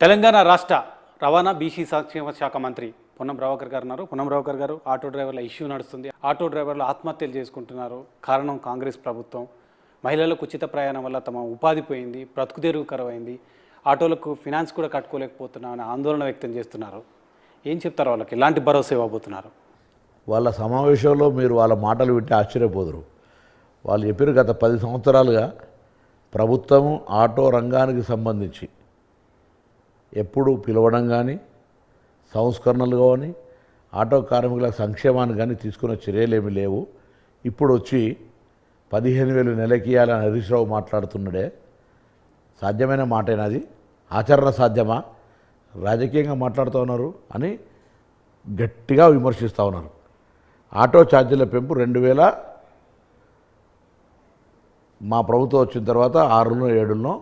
తెలంగాణ రాష్ట్ర రవాణా బీసీ సంక్షేమ శాఖ మంత్రి పొన్నం ప్రభాకర్ గారు ఉన్నారు. పొన్నం ప్రభాకర్ గారు, ఆటో డ్రైవర్ల ఇష్యూ నడుస్తుంది. ఆటో డ్రైవర్లు ఆత్మహత్యలు చేసుకుంటున్నారు. కారణం కాంగ్రెస్ ప్రభుత్వం. మహిళలకు ఉచిత ప్రయాణం వల్ల తమ ఉపాధి పోయింది, బ్రతుకు తెరువు కరువైంది. ఆటోలకు ఫినాన్స్ కూడా కట్టుకోలేకపోతున్నామని ఆందోళన వ్యక్తం చేస్తున్నారు. ఏం చెప్తారు వాళ్ళకి? ఎలాంటి భరోసా ఇవ్వబోతున్నారు? వాళ్ళ సమావేశంలో మీరు వాళ్ళ మాటలు వింటే ఆశ్చర్యపోదురు. వాళ్ళు చెప్పారు గత 10 సంవత్సరాలుగా ప్రభుత్వం ఆటో రంగానికి సంబంధించి ఎప్పుడు పిలవడం కానీ, సంస్కరణలు కానీ, ఆటో కార్మికుల సంక్షేమాన్ని కానీ తీసుకున్న చర్యలేమీ లేవు. ఇప్పుడు వచ్చి 15,000 నెలకి ఇవ్వాలని హరీష్ రావు మాట్లాడుతున్నాడే, సాధ్యమైన మాటేనా? అది ఆచరణ సాధ్యమా? రాజకీయంగా మాట్లాడుతూ ఉన్నారు అని గట్టిగా విమర్శిస్తూ ఉన్నారు. ఆటో ఛార్జీల పెంపు 2000 మా ప్రభుత్వం వచ్చిన తర్వాత 6లో 7లో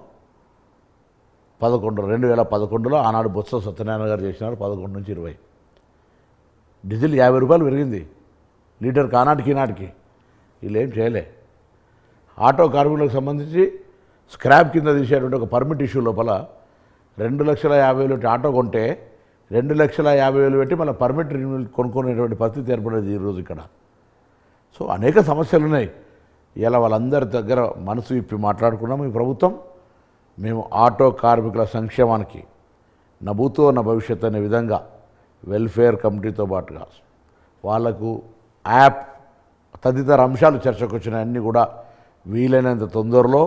11 2011లో ఆనాడు బొత్స సత్యనారాయణ గారు చేసినారు. 11 నుంచి 20. డీజిల్ 50 రూపాయలు పెరిగింది లీటర్కి, ఆనాటికి ఈనాటికి. వీళ్ళు ఏం చేయలే. ఆటో కార్మికులకు సంబంధించి స్క్రాప్ కింద తీసేటువంటి ఒక పర్మిట్ ఇష్యూ లోపల 2,50,000 ఆటో కొంటే 2,50,000 పెట్టి మళ్ళీ పర్మిట్ కొనుక్కునేటువంటి పరిస్థితి ఏర్పడేది ఈరోజు ఇక్కడ. సో అనేక సమస్యలు ఉన్నాయి. ఇలా వాళ్ళందరి దగ్గర మనసు ఇప్పి మాట్లాడుకున్నాము. ఈ ప్రభుత్వం మేము ఆటో కార్మికుల సంక్షేమానికి నభూతో నా భవిష్యత్ అనే విధంగా వెల్ఫేర్ కమిటీతో పాటుగా వాళ్లకు యాప్ తదితర అంశాలు చర్చకు వచ్చిన అన్నీ కూడా వీలైనంత తొందరలో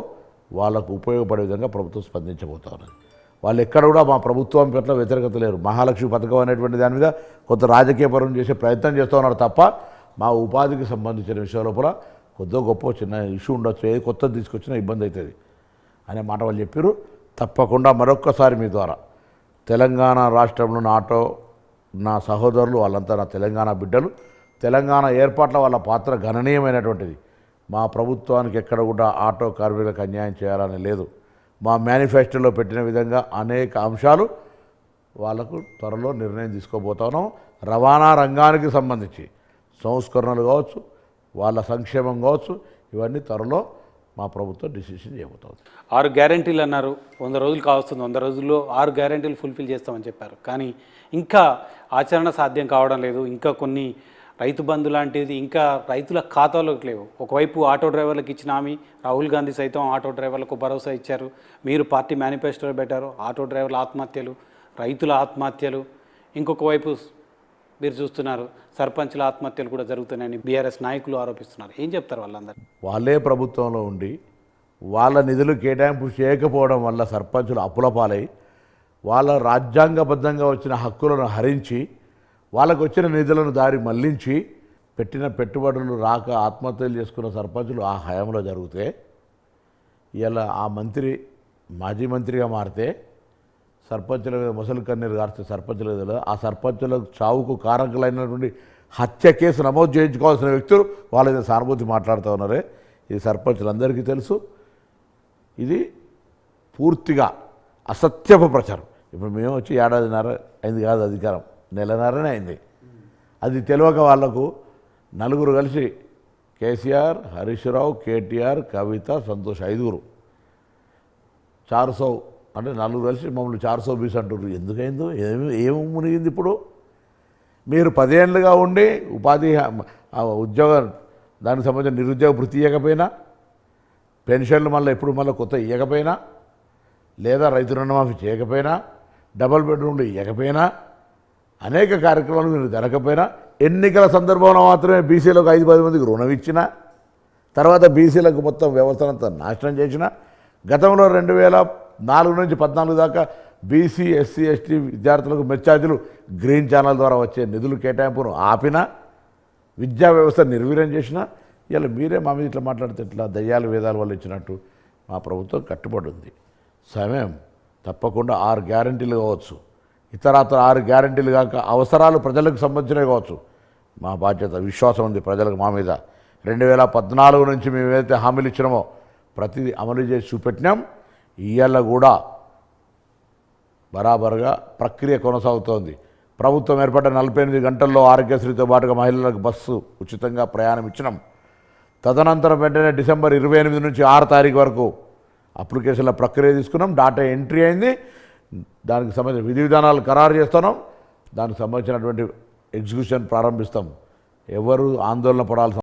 వాళ్ళకు ఉపయోగపడే విధంగా ప్రభుత్వం స్పందించబోతా ఉన్నది. వాళ్ళు ఎక్కడ కూడా మా ప్రభుత్వం పట్ల వ్యతిరేకత లేరు. మహాలక్ష్మి పథకం అనేటువంటి దాని మీద కొంత రాజకీయ పరం చేసే ప్రయత్నం చేస్తూ ఉన్నారు తప్ప మా ఉపాధికి సంబంధించిన విషయం లోపల కొద్దో గొప్ప చిన్న ఇష్యూ ఉండొచ్చు, ఏది కొత్తది తీసుకొచ్చినా ఇబ్బంది అవుతుంది అనే మాట వాళ్ళు చెప్పారు. తప్పకుండా మరొక్కసారి మీ ద్వారా తెలంగాణ రాష్ట్రంలో ఆటో నా సహోదరులు వాళ్ళంతా నా తెలంగాణ బిడ్డలు, తెలంగాణ ఏర్పాట్ల వాళ్ళ పాత్ర గణనీయమైనటువంటిది. మా ప్రభుత్వానికి ఎక్కడ కూడా ఆటో కార్మికులకు అన్యాయం చేయాలని లేదు. మా మేనిఫెస్టోలో పెట్టిన విధంగా అనేక అంశాలు వాళ్ళకు త్వరలో నిర్ణయం తీసుకోబోతున్నాం. రవాణా రంగానికి సంబంధించి సంస్కరణలు కావచ్చు, వాళ్ళ సంక్షేమం కావచ్చు, ఇవన్నీ త్వరలో మా ప్రభుత్వం డిసిషన్ చేయబోతుంది. 6 గ్యారెంటీలు అన్నారు. 100 రోజులు కావస్తుంది. 100 రోజుల్లో 6 గ్యారెంటీలు ఫుల్ఫిల్ చేస్తామని చెప్పారు. కానీ ఇంకా ఆచరణ సాధ్యం కావడం లేదు. ఇంకా కొన్ని రైతు బంధు లాంటిది ఇంకా రైతుల ఖాతాలోకి లేవు. ఒకవైపు ఆటో డ్రైవర్లకు ఇచ్చిన హామీ, రాహుల్ గాంధీ సైతం ఆటో డ్రైవర్లకు భరోసా ఇచ్చారు. మీరు పార్టీ మేనిఫెస్టోలో పెట్టారు. ఆటో డ్రైవర్ల ఆత్మహత్యలు, రైతుల ఆత్మహత్యలు. ఇంకొక వైపు మీరు చూస్తున్నారు సర్పంచుల ఆత్మహత్యలు కూడా జరుగుతున్నాయని బీఆర్ఎస్ నాయకులు ఆరోపిస్తున్నారు. ఏం చెప్తారు వాళ్ళందరూ? వాళ్ళే ప్రభుత్వంలో ఉండి వాళ్ళ నిధులు కేటాయింపు చేయకపోవడం వల్ల సర్పంచులు అప్పుల పాలై వాళ్ళ రాజ్యాంగబద్ధంగా వచ్చిన హక్కులను హరించి వాళ్ళకు వచ్చిన నిధులను దారి మళ్లించి పెట్టిన పెట్టుబడులు రాక ఆత్మహత్యలు చేసుకున్న సర్పంచులు ఆ హయాంలో జరిగితే ఇలా ఆ మంత్రి మాజీ మంత్రిగా మారితే సర్పంచుల మీద ముసలి కన్నీరు గారితే సర్పంచుల మీద ఆ సర్పంచుల చావుకు కారకులైనటువంటి హత్య కేసు నమోదు చేయించుకోవాల్సిన వ్యక్తులు వాళ్ళ మీద సానుభూతి మాట్లాడుతూ ఉన్నారే. ఇది సర్పంచులందరికీ తెలుసు. ఇది పూర్తిగా అసత్యపు ప్రచారం. ఇప్పుడు మేము వచ్చి 1.5 ఏడాదిన్నర అయింది కాదు, అధికారం 1.5 నెలనే అయింది. అది తెలియక వాళ్లకు నలుగురు కలిసి కేసీఆర్, హరీష్ రావు, కేటీఆర్, కవిత, సంతోష్ 5 400 అంటే 4 కలిసి మమ్మల్ని 420 అంటున్నారు. ఎందుకైందో ఏమి మునిగింది? ఇప్పుడు మీరు 10 ఏళ్ళుగా ఉండి ఉపాధి ఉద్యోగం దానికి సంబంధించిన నిరుద్యోగ వృత్తి ఇవ్వకపోయినా, పెన్షన్లు మళ్ళీ కొత్త ఇవ్వకపోయినా, లేదా రైతు రుణమాఫీ చేయకపోయినా, డబుల్ బెడ్రూమ్లు ఇవ్వకపోయినా, అనేక కార్యక్రమాలు మీరు జరగకపోయినా, ఎన్నికల సందర్భంలో మాత్రమే బీసీలకు 5-10 మందికి రుణం ఇచ్చిన తర్వాత బీసీలకు మొత్తం వ్యవస్థనంతా నాశనం చేసిన, గతంలో 2004 నుంచి 14 దాకా బీసీ, ఎస్సీ, ఎస్టీ విద్యార్థులకు మెచ్చార్జీలు గ్రీన్ ఛానల్ ద్వారా వచ్చే నిధులు కేటాయింపును ఆపిన, విద్యా వ్యవస్థ నిర్వీర్యం చేసిన, ఇలా మీరే మా మీద ఇట్లా మాట్లాడితే ఇట్లా దయ్యాలు వేదాల వల్ల ఇచ్చినట్టు మా ప్రభుత్వం కట్టుబడి ఉంది. సమయం తప్పకుండా 6 గ్యారెంటీలు కావచ్చు, ఇతరాతర 6 గ్యారెంటీలు కాక అవసరాలు ప్రజలకు సంబంధించినవి కావచ్చు. మా బాధ్యత, విశ్వాసం ఉంది ప్రజలకు మా మీద. 2014 నుంచి మేము ఏదైతే హామీలు ఇచ్చినామో ప్రతిదీ అమలు చేసి చూపెట్టినాం. ఇవాళ కూడా బరాబరుగా ప్రక్రియ కొనసాగుతోంది. ప్రభుత్వం ఏర్పడ్డ 48 గంటల్లో ఆరోగ్యశ్రీతో పాటుగా మహిళలకు బస్సు ఉచితంగా ప్రయాణం ఇచ్చినాం. తదనంతరం వెంటనే డిసెంబర్ 28 నుంచి 6 తారీఖు వరకు అప్లికేషన్ల ప్రక్రియ తీసుకున్నాం. డాటా ఎంట్రీ అయింది. దానికి సంబంధించిన విధి విధానాలు ఖరారు చేస్తున్నాం, దానికి సంబంధించినటువంటి ఎగ్జిక్యూషన్ ప్రారంభిస్తాం. ఎవరు ఆందోళన పడాల్సిన